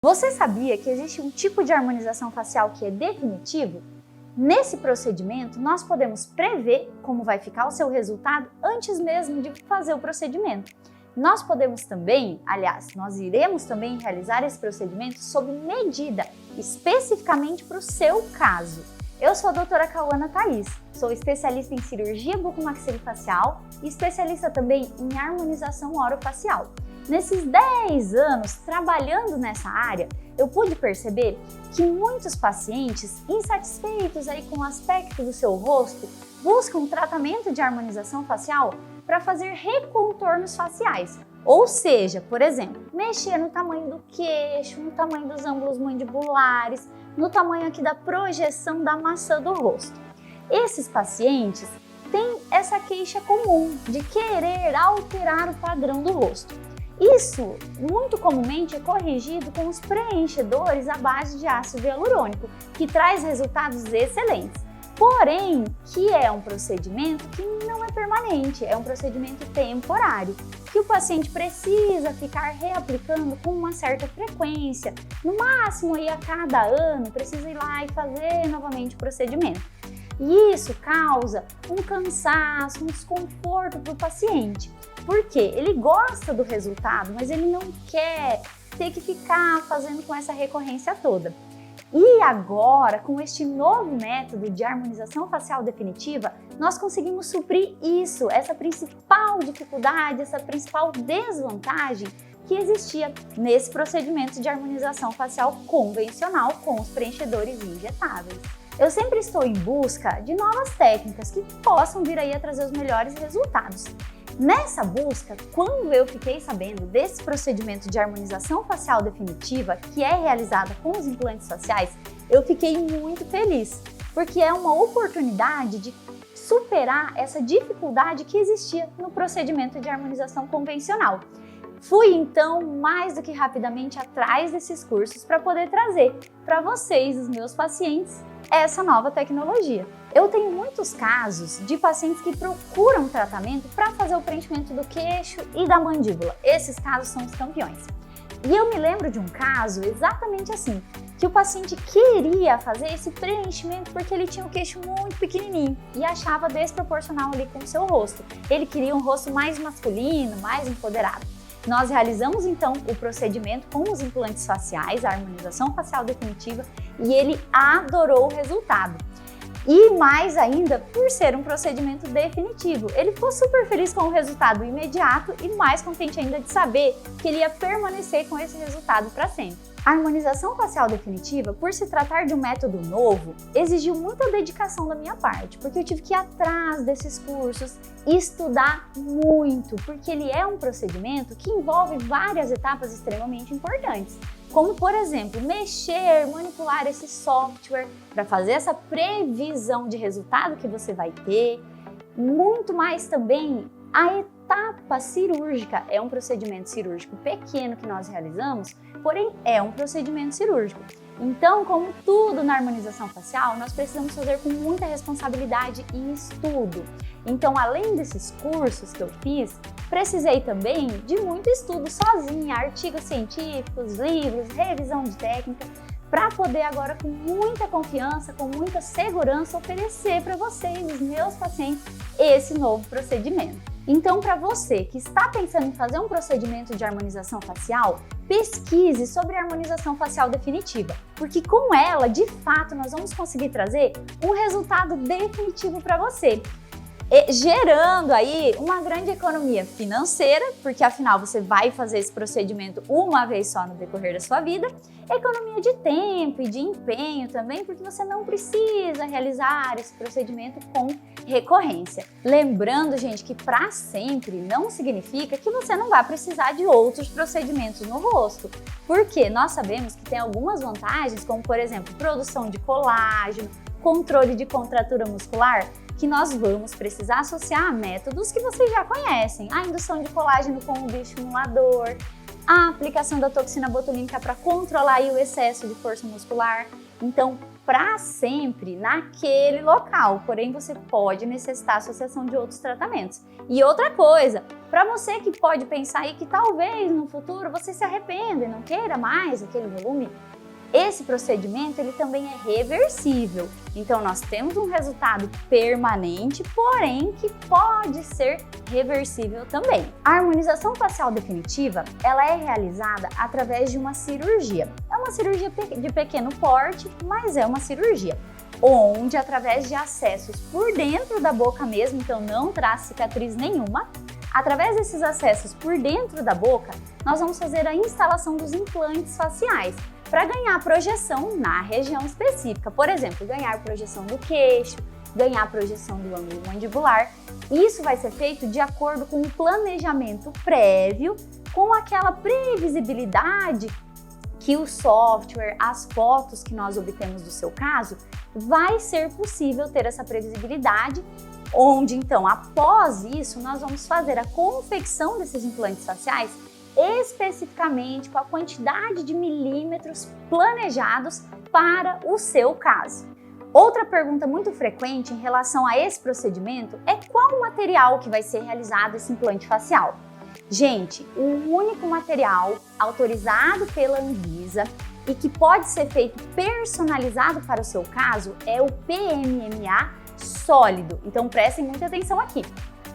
Você sabia que existe um tipo de harmonização facial que é definitivo? Nesse procedimento, nós podemos prever como vai ficar o seu resultado antes mesmo de fazer o procedimento. Nós podemos também, nós iremos também realizar esse procedimento sob medida, especificamente para o seu caso. Eu sou a doutora Cauana Thaís, sou especialista em cirurgia bucomaxilofacial e especialista também em harmonização orofacial. Nesses 10 anos trabalhando nessa área, eu pude perceber que muitos pacientes insatisfeitos aí com o aspecto do seu rosto buscam tratamento de harmonização facial para fazer recontornos faciais. Ou seja, por exemplo, mexer no tamanho do queixo, no tamanho dos ângulos mandibulares, no tamanho aqui da projeção da maçã do rosto. Esses pacientes têm essa queixa comum de querer alterar o padrão do rosto. Isso, muito comumente, é corrigido com os preenchedores à base de ácido hialurônico, que traz resultados excelentes. Porém, que é um procedimento que não é permanente, é um procedimento temporário, que o paciente precisa ficar reaplicando com uma certa frequência, no máximo aí a cada ano, precisa ir lá e fazer novamente o procedimento. E isso causa um cansaço, um desconforto para o paciente. Por quê? Ele gosta do resultado, mas ele não quer ter que ficar fazendo com essa recorrência toda. E agora, com este novo método de harmonização facial definitiva, nós conseguimos suprir isso, essa principal dificuldade, essa principal desvantagem que existia nesse procedimento de harmonização facial convencional com os preenchedores injetáveis. Eu sempre estou em busca de novas técnicas que possam vir aí a trazer os melhores resultados. Nessa busca, quando eu fiquei sabendo desse procedimento de harmonização facial definitiva que é realizada com os implantes faciais, eu fiquei muito feliz, porque é uma oportunidade de superar essa dificuldade que existia no procedimento de harmonização convencional. Fui então mais do que rapidamente atrás desses cursos para poder trazer para vocês, os meus pacientes, essa nova tecnologia. Eu tenho muitos casos de pacientes que procuram tratamento para fazer o preenchimento do queixo e da mandíbula. Esses casos são os campeões. E eu me lembro de um caso exatamente assim, que o paciente queria fazer esse preenchimento porque ele tinha o queixo muito pequenininho e achava desproporcional ali com o seu rosto. Ele queria um rosto mais masculino, mais empoderado. Nós realizamos então o procedimento com os implantes faciais, a harmonização facial definitiva, e ele adorou o resultado. E mais ainda, por ser um procedimento definitivo, ele ficou super feliz com o resultado imediato e mais contente ainda de saber que ele ia permanecer com esse resultado para sempre. A harmonização facial definitiva, por se tratar de um método novo, exigiu muita dedicação da minha parte, porque eu tive que ir atrás desses cursos e estudar muito, porque ele é um procedimento que envolve várias etapas extremamente importantes, como, por exemplo, mexer, manipular esse software para fazer essa previsão de resultado que você vai ter, muito mais também a etapa cirúrgica. É um procedimento cirúrgico pequeno que nós realizamos, porém é um procedimento cirúrgico. Então, como tudo na harmonização facial, nós precisamos fazer com muita responsabilidade e estudo. Então, além desses cursos que eu fiz, precisei também de muito estudo sozinha, artigos científicos, livros, revisão de técnica, para poder agora com muita confiança, com muita segurança, oferecer para vocês, os meus pacientes, esse novo procedimento. Então, para você que está pensando em fazer um procedimento de harmonização facial, pesquise sobre a harmonização facial definitiva, porque com ela, de fato, nós vamos conseguir trazer um resultado definitivo para você, gerando aí uma grande economia financeira, porque afinal você vai fazer esse procedimento uma vez só no decorrer da sua vida, economia de tempo e de empenho também, porque você não precisa realizar esse procedimento com recorrência. Lembrando, gente, que para sempre não significa que você não vai precisar de outros procedimentos no rosto, porque nós sabemos que tem algumas vantagens, como por exemplo, produção de colágeno, controle de contratura muscular, que nós vamos precisar associar a métodos que vocês já conhecem, a indução de colágeno com o bioestimulador, a aplicação da toxina botulínica para controlar aí o excesso de força muscular, então para sempre naquele local, porém você pode necessitar associação de outros tratamentos. E outra coisa, para você que pode pensar aí que talvez no futuro você se arrependa e não queira mais aquele volume, esse procedimento ele também é reversível. Então nós temos um resultado permanente, porém que pode ser reversível também. A harmonização facial definitiva, ela é realizada através de uma cirurgia. É uma cirurgia de pequeno porte, mas é uma cirurgia, onde através de acessos por dentro da boca mesmo, então não traz cicatriz nenhuma, através desses acessos por dentro da boca, nós vamos fazer a instalação dos implantes faciais para ganhar projeção na região específica. Por exemplo, ganhar projeção do queixo, ganhar projeção do ângulo mandibular. Isso vai ser feito de acordo com um planejamento prévio, com aquela previsibilidade que o software, as fotos que nós obtemos do seu caso, vai ser possível ter essa previsibilidade, onde então, após isso, nós vamos fazer a confecção desses implantes faciais especificamente com a quantidade de milímetros planejados para o seu caso. Outra pergunta muito frequente em relação a esse procedimento é qual o material que vai ser realizado esse implante facial. Gente, o único material autorizado pela Anvisa e que pode ser feito personalizado para o seu caso é o PMMA sólido. Então prestem muita atenção aqui.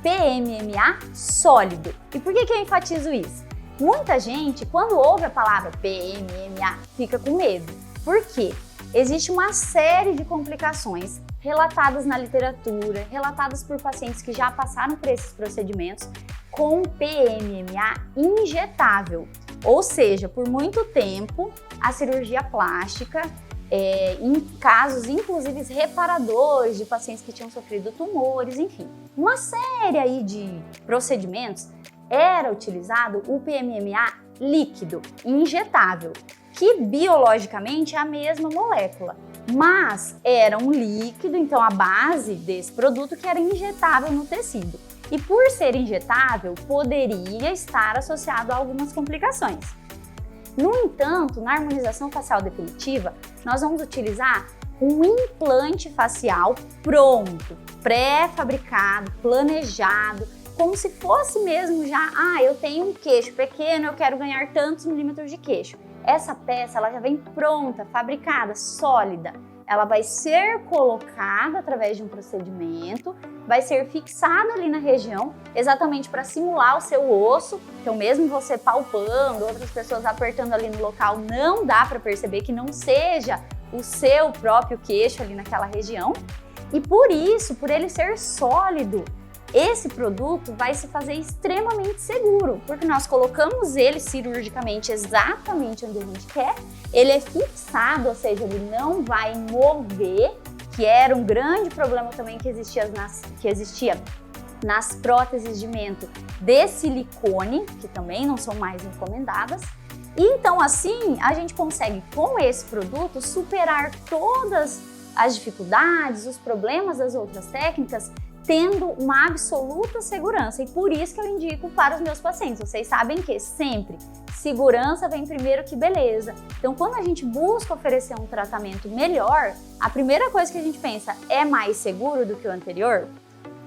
PMMA sólido. E por que eu enfatizo isso? Muita gente, quando ouve a palavra PMMA, fica com medo. Por quê? Existe uma série de complicações relatadas na literatura, relatadas por pacientes que já passaram por esses procedimentos com PMMA injetável. Ou seja, por muito tempo, a cirurgia plástica, em casos inclusive reparadores de pacientes que tinham sofrido tumores, enfim. Uma série aí de procedimentos era utilizado o PMMA líquido, injetável, que biologicamente é a mesma molécula, mas era um líquido, então a base desse produto que era injetável no tecido. E por ser injetável, poderia estar associado a algumas complicações. No entanto, na harmonização facial definitiva, nós vamos utilizar um implante facial pronto, pré-fabricado, planejado, como se fosse mesmo já, eu tenho um queixo pequeno, eu quero ganhar tantos milímetros de queixo. Essa peça ela já vem pronta, fabricada, sólida. Ela vai ser colocada através de um procedimento, vai ser fixada ali na região, exatamente para simular o seu osso. Então mesmo você palpando, outras pessoas apertando ali no local, não dá para perceber que não seja o seu próprio queixo ali naquela região. E por isso, por ele ser sólido, esse produto vai se fazer extremamente seguro, porque nós colocamos ele cirurgicamente exatamente onde a gente quer, ele é fixado, ou seja, ele não vai mover, que era um grande problema também que existia nas próteses de mento de silicone, que também não são mais encomendadas. E então assim, a gente consegue com esse produto superar todas as dificuldades, os problemas das outras técnicas, tendo uma absoluta segurança, e por isso que eu indico para os meus pacientes. Vocês sabem que sempre segurança vem primeiro que beleza. Então, quando a gente busca oferecer um tratamento melhor, a primeira coisa que a gente pensa é mais seguro do que o anterior.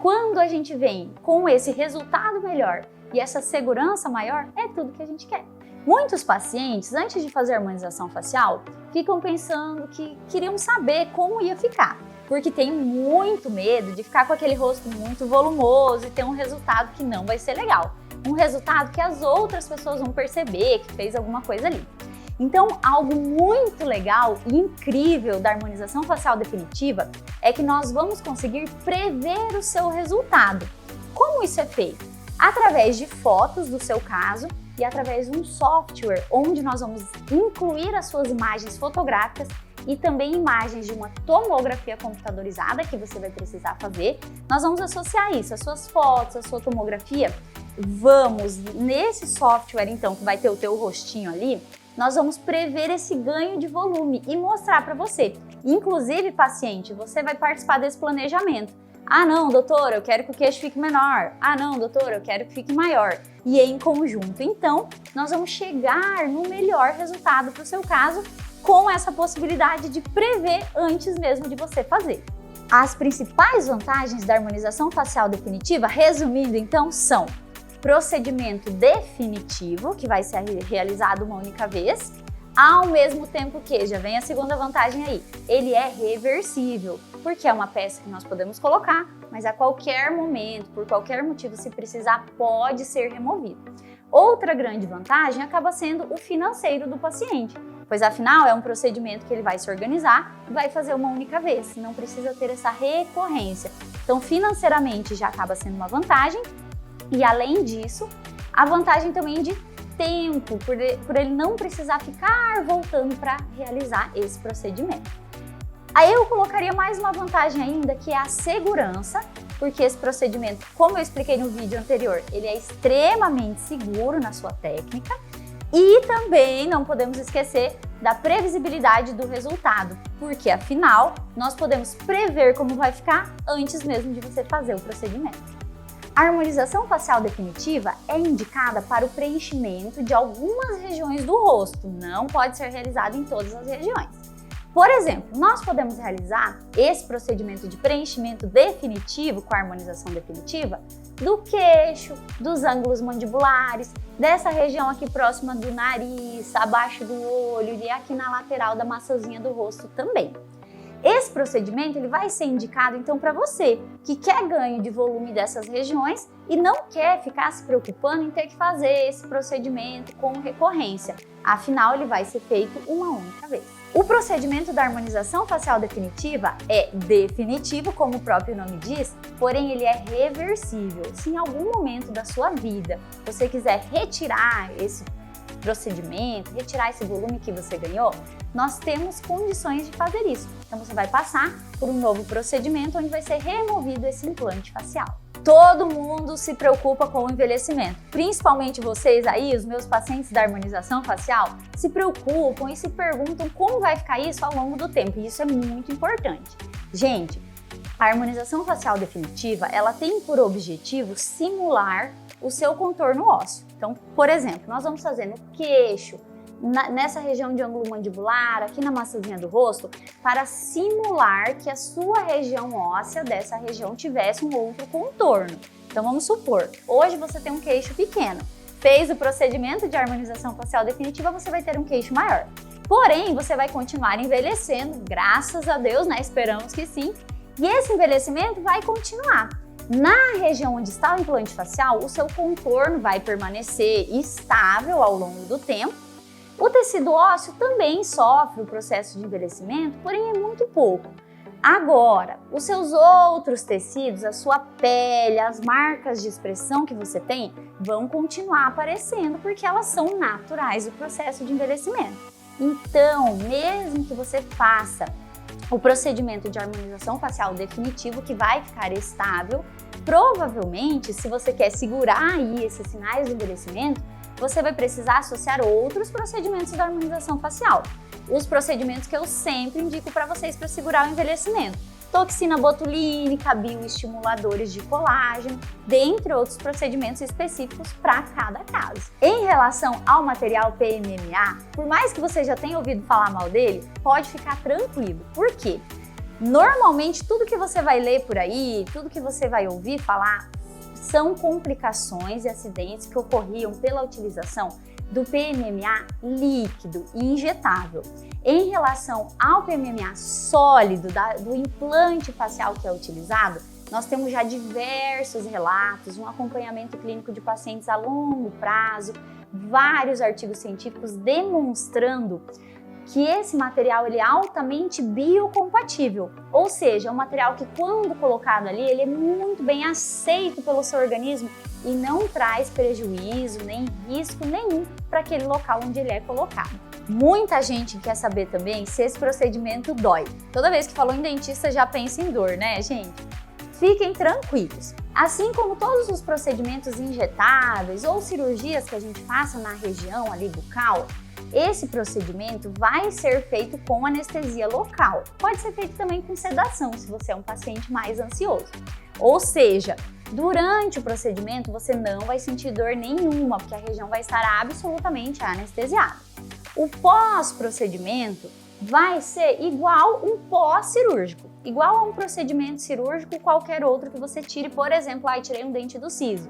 Quando a gente vem com esse resultado melhor e essa segurança maior, é tudo que a gente quer. Muitos pacientes, antes de fazer a harmonização facial, ficam pensando que queriam saber como ia ficar, porque tem muito medo de ficar com aquele rosto muito volumoso e ter um resultado que não vai ser legal. Um resultado que as outras pessoas vão perceber que fez alguma coisa ali. Então, algo muito legal e incrível da harmonização facial definitiva é que nós vamos conseguir prever o seu resultado. Como isso é feito? Através de fotos do seu caso e através de um software onde nós vamos incluir as suas imagens fotográficas e também imagens de uma tomografia computadorizada que você vai precisar fazer. Nós vamos associar isso, as suas fotos, a sua tomografia. Vamos, nesse software então, que vai ter o teu rostinho ali, nós vamos prever esse ganho de volume e mostrar para você. Inclusive, paciente, você vai participar desse planejamento. Ah não, doutor, eu quero que o queixo fique menor. Ah não, doutor, eu quero que fique maior. E em conjunto, então, nós vamos chegar no melhor resultado para o seu caso com essa possibilidade de prever antes mesmo de você fazer. As principais vantagens da harmonização facial definitiva, resumindo então, são procedimento definitivo, que vai ser realizado uma única vez, ao mesmo tempo que, já vem a segunda vantagem aí, ele é reversível, porque é uma peça que nós podemos colocar, mas a qualquer momento, por qualquer motivo, se precisar, pode ser removido. Outra grande vantagem acaba sendo o financeiro do paciente, pois afinal é um procedimento que ele vai se organizar e vai fazer uma única vez, não precisa ter essa recorrência. Então, financeiramente já acaba sendo uma vantagem e, além disso, a vantagem também de tempo, por ele não precisar ficar voltando para realizar esse procedimento. Aí eu colocaria mais uma vantagem ainda, que é a segurança, porque esse procedimento, como eu expliquei no vídeo anterior, ele é extremamente seguro na sua técnica e também não podemos esquecer da previsibilidade do resultado, porque afinal nós podemos prever como vai ficar antes mesmo de você fazer o procedimento. A harmonização facial definitiva é indicada para o preenchimento de algumas regiões do rosto, não pode ser realizada em todas as regiões. Por exemplo, nós podemos realizar esse procedimento de preenchimento definitivo com a harmonização definitiva do queixo, dos ângulos mandibulares, dessa região aqui próxima do nariz, abaixo do olho e aqui na lateral da maçãzinha do rosto também. Esse procedimento ele vai ser indicado então para você que quer ganho de volume dessas regiões e não quer ficar se preocupando em ter que fazer esse procedimento com recorrência. Afinal, ele vai ser feito uma única vez. O procedimento da harmonização facial definitiva é definitivo, como o próprio nome diz, porém ele é reversível. Se em algum momento da sua vida você quiser retirar esse procedimento, retirar esse volume que você ganhou, nós temos condições de fazer isso. Então você vai passar por um novo procedimento onde vai ser removido esse implante facial. Todo mundo se preocupa com o envelhecimento, principalmente vocês aí, os meus pacientes da harmonização facial, se preocupam e se perguntam como vai ficar isso ao longo do tempo, e isso é muito importante. Gente, a harmonização facial definitiva, ela tem por objetivo simular o seu contorno ósseo. Então, por exemplo, nós vamos fazer no queixo, nessa região de ângulo mandibular, aqui na maçãzinha do rosto, para simular que a sua região óssea dessa região tivesse um outro contorno. Então vamos supor, hoje você tem um queixo pequeno, fez o procedimento de harmonização facial definitiva, você vai ter um queixo maior. Porém, você vai continuar envelhecendo, graças a Deus, né? Esperamos que sim, e esse envelhecimento vai continuar. Na região onde está o implante facial, o seu contorno vai permanecer estável ao longo do tempo. O tecido ósseo também sofre o processo de envelhecimento, porém é muito pouco. Agora, os seus outros tecidos, a sua pele, as marcas de expressão que você tem, vão continuar aparecendo porque elas são naturais do processo de envelhecimento. Então, mesmo que você faça o procedimento de harmonização facial definitivo, que vai ficar estável, provavelmente, se você quer segurar aí esses sinais de envelhecimento, você vai precisar associar outros procedimentos da harmonização facial. Os procedimentos que eu sempre indico para vocês para segurar o envelhecimento. Toxina botulínica, bioestimuladores de colágeno, dentre outros procedimentos específicos para cada caso. Em relação ao material PMMA, por mais que você já tenha ouvido falar mal dele, pode ficar tranquilo. Por quê? Normalmente tudo que você vai ler por aí, tudo que você vai ouvir falar, são complicações e acidentes que ocorriam pela utilização do PMMA líquido e injetável. Em relação ao PMMA sólido, do implante facial que é utilizado, nós temos já diversos relatos, um acompanhamento clínico de pacientes a longo prazo, vários artigos científicos demonstrando que esse material ele é altamente biocompatível, ou seja, é um material que quando colocado ali, ele é muito bem aceito pelo seu organismo e não traz prejuízo nem risco nenhum para aquele local onde ele é colocado. Muita gente quer saber também se esse procedimento dói. Toda vez que falou em dentista já pensa em dor, né, gente? Fiquem tranquilos. Assim como todos os procedimentos injetáveis ou cirurgias que a gente faça na região ali bucal, esse procedimento vai ser feito com anestesia local. Pode ser feito também com sedação, se você é um paciente mais ansioso. Ou seja, durante o procedimento você não vai sentir dor nenhuma, porque a região vai estar absolutamente anestesiada. O pós-procedimento vai ser igual um pós-cirúrgico, igual a um procedimento cirúrgico qualquer outro que você tire, por exemplo, tirei um dente do siso.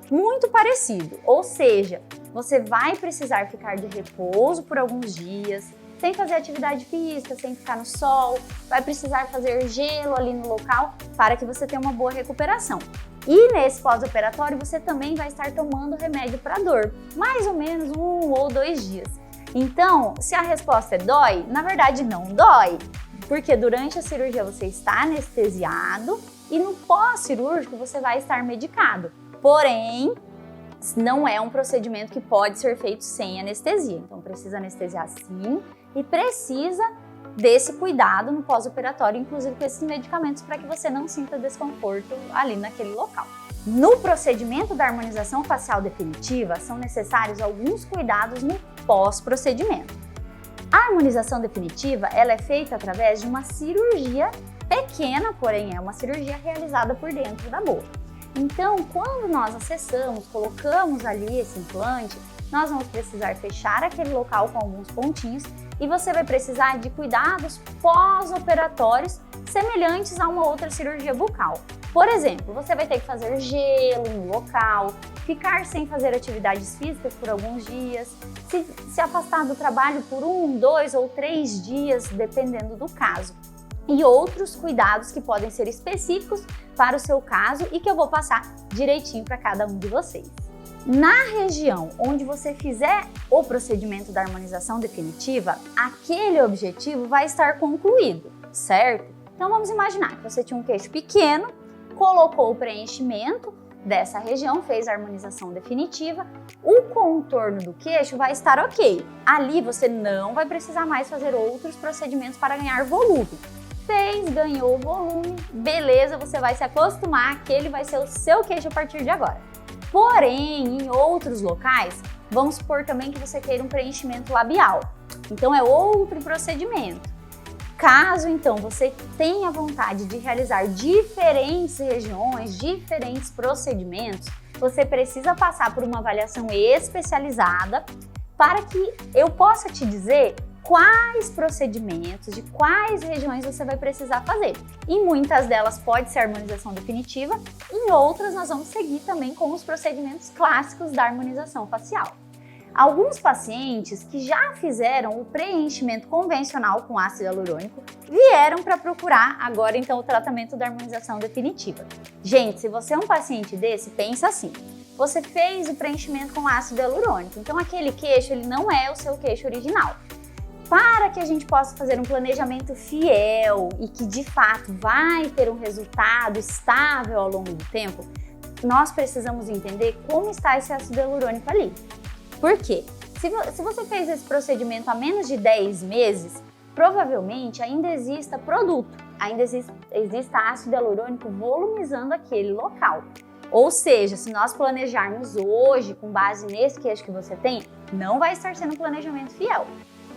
Muito parecido, ou seja, você vai precisar ficar de repouso por alguns dias, sem fazer atividade física, sem ficar no sol, vai precisar fazer gelo ali no local para que você tenha uma boa recuperação. E nesse pós-operatório você também vai estar tomando remédio para dor, mais ou menos 1 ou 2 dias. Então, se a resposta é dói, na verdade não dói, porque durante a cirurgia você está anestesiado e no pós-cirúrgico você vai estar medicado. Porém, não é um procedimento que pode ser feito sem anestesia, então precisa anestesiar sim e precisa desse cuidado no pós-operatório, inclusive com esses medicamentos para que você não sinta desconforto ali naquele local. No procedimento da harmonização facial definitiva, são necessários alguns cuidados no pós-procedimento. A harmonização definitiva ela é feita através de uma cirurgia pequena, porém é uma cirurgia realizada por dentro da boca. Então, quando nós acessamos, colocamos ali esse implante, nós vamos precisar fechar aquele local com alguns pontinhos e você vai precisar de cuidados pós-operatórios semelhantes a uma outra cirurgia bucal. Por exemplo, você vai ter que fazer gelo no local, ficar sem fazer atividades físicas por alguns dias, se afastar do trabalho por 1, 2 ou 3 dias, dependendo do caso. E outros cuidados que podem ser específicos para o seu caso e que eu vou passar direitinho para cada um de vocês. Na região onde você fizer o procedimento da harmonização definitiva, aquele objetivo vai estar concluído, certo? Então vamos imaginar que você tinha um queixo pequeno, colocou o preenchimento dessa região, fez a harmonização definitiva, o contorno do queixo vai estar ok. Ali você não vai precisar mais fazer outros procedimentos para ganhar volume. Fez, ganhou volume, beleza, você vai se acostumar que ele vai ser o seu queixo a partir de agora. Porém, em outros locais, vamos supor também que você queira um preenchimento labial. Então é outro procedimento. Caso então você tenha vontade de realizar diferentes regiões, diferentes procedimentos, você precisa passar por uma avaliação especializada para que eu possa te dizer quais procedimentos, de quais regiões você vai precisar fazer. Em muitas delas pode ser harmonização definitiva, em outras nós vamos seguir também com os procedimentos clássicos da harmonização facial. Alguns pacientes que já fizeram o preenchimento convencional com ácido hialurônico vieram para procurar agora então o tratamento da harmonização definitiva. Gente, se você é um paciente desse, pensa assim. Você fez o preenchimento com ácido hialurônico, então aquele queixo ele não é o seu queixo original. Para que a gente possa fazer um planejamento fiel e que de fato vai ter um resultado estável ao longo do tempo, nós precisamos entender como está esse ácido hialurônico ali. Por quê? Se você fez esse procedimento há menos de 10 meses, provavelmente ainda exista produto, ainda exista ácido hialurônico volumizando aquele local. Ou seja, se nós planejarmos hoje, com base nesse queixo que você tem, não vai estar sendo um planejamento fiel.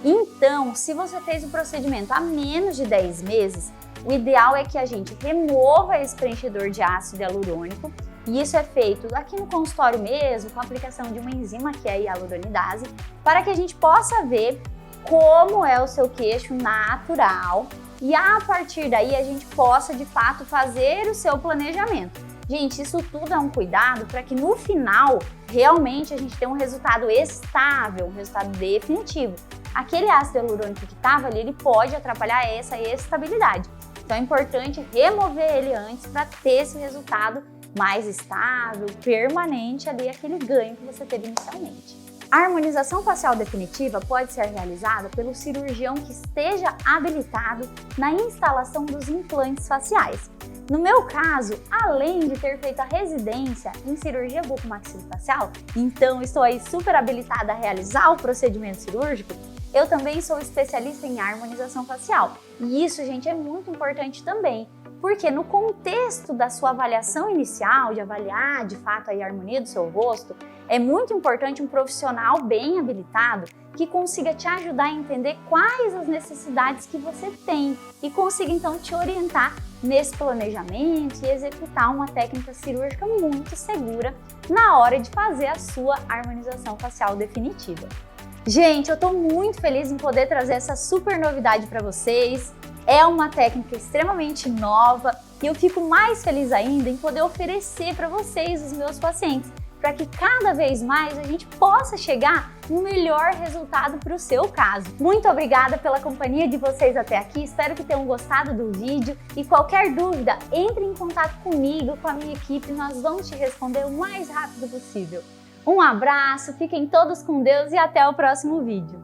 Então, se você fez o procedimento há menos de 10 meses, o ideal é que a gente remova esse preenchedor de ácido hialurônico, e isso é feito aqui no consultório mesmo, com a aplicação de uma enzima que é a hialuronidase, para que a gente possa ver como é o seu queixo natural e a partir daí a gente possa de fato fazer o seu planejamento. Gente, isso tudo é um cuidado para que no final realmente a gente tenha um resultado estável, um resultado definitivo. Aquele ácido hialurônico que estava ali, ele pode atrapalhar essa estabilidade. Então é importante remover ele antes para ter esse resultado mais estável, permanente ali, aquele ganho que você teve inicialmente. A harmonização facial definitiva pode ser realizada pelo cirurgião que esteja habilitado na instalação dos implantes faciais. No meu caso, além de ter feito a residência em cirurgia bucomaxilofacial, então estou aí super habilitada a realizar o procedimento cirúrgico, eu também sou especialista em harmonização facial. E isso, gente, é muito importante também, porque no contexto da sua avaliação inicial, de avaliar de fato a harmonia do seu rosto, é muito importante um profissional bem habilitado que consiga te ajudar a entender quais as necessidades que você tem e consiga então te orientar nesse planejamento e executar uma técnica cirúrgica muito segura na hora de fazer a sua harmonização facial definitiva. Gente, eu estou muito feliz em poder trazer essa super novidade para vocês. É uma técnica extremamente nova e eu fico mais feliz ainda em poder oferecer para vocês, os meus pacientes, para que cada vez mais a gente possa chegar no melhor resultado para o seu caso. Muito obrigada pela companhia de vocês até aqui, espero que tenham gostado do vídeo e qualquer dúvida, entre em contato comigo, com a minha equipe, nós vamos te responder o mais rápido possível. Um abraço, fiquem todos com Deus e até o próximo vídeo.